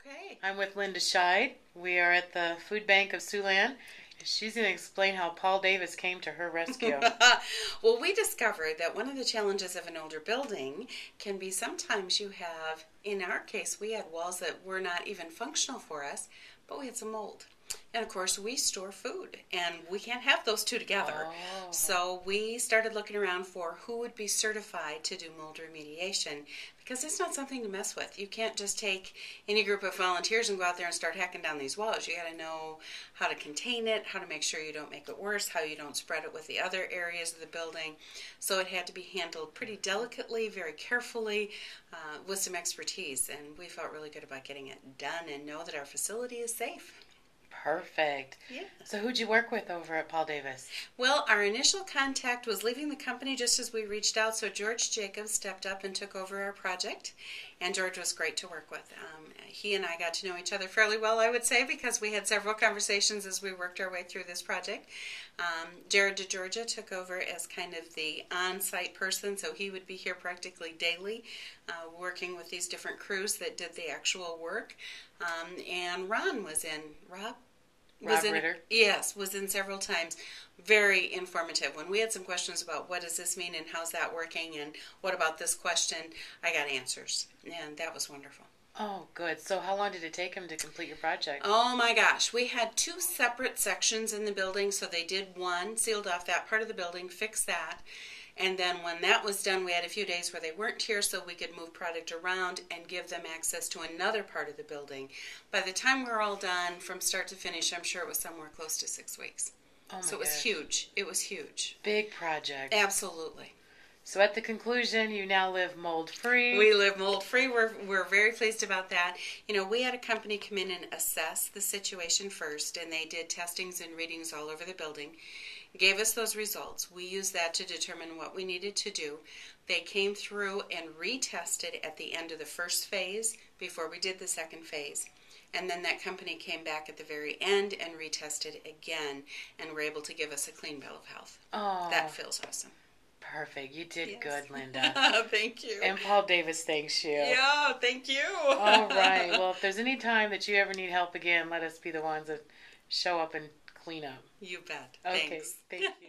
Okay. I'm with Linda Scheid. We are at the Food Bank of Siouxland. She's going to explain how Paul Davis came to her rescue. Well, we discovered that one of the challenges of an older building can be sometimes you have, in our case, we had walls that were not even functional for us, but we had some mold. And of course, we store food, and we can't have those two together. Oh. So we started looking around for who would be certified to do mold remediation, because it's not something to mess with. You can't just take any group of volunteers and go out there and start hacking down these walls. You got to know how to contain it, how to make sure you don't make it worse, how you don't spread it with the other areas of the building. So it had to be handled pretty delicately, very carefully, with some expertise. And we felt really good about getting it done and know that our facility is safe. Perfect. Yeah. So who'd you work with over at Paul Davis? Well, our initial contact was leaving the company just as we reached out, so George Jacobs stepped up and took over our project, and George was great to work with. He and I got to know each other fairly well, I would say, because we had several conversations as we worked our way through this project. Jared DeGeorgia took over as kind of the on-site person, so he would be here practically daily, working with these different crews that did the actual work. And Ron was in. Rob Ritter? Yes, was in several times. Very informative. When we had some questions about what does this mean and how's that working and what about this question, I got answers. And that was wonderful. Oh, good. So how long did it take him to complete your project? Oh my gosh. We had two separate sections in the building, so they did one, sealed off that part of the building, fixed that. And then when that was done, we had a few days where they weren't here so we could move product around and give them access to another part of the building. By the time we were all done, from start to finish, I'm sure it was somewhere close to 6 weeks. Oh my So it was gosh. huge. It was huge. Big project. Absolutely. So at the conclusion, you now live mold-free. We live mold-free. We're very pleased about that. You know, we had a company come in and assess the situation first, and they did testings and readings all over the building. Gave us those results. We used that to determine what we needed to do. They came through and retested at the end of the first phase before we did the second phase. And then that company came back at the very end and retested again and were able to give us a clean bill of health. Oh, That feels awesome. perfect. You did Yes. good, Linda. Thank you. And Paul Davis thanks you. Yeah, thank you. All right. Well, if there's any time that you ever need help again, let us be the ones that show up and clean up. You bet. Okay. Thanks. Thank you.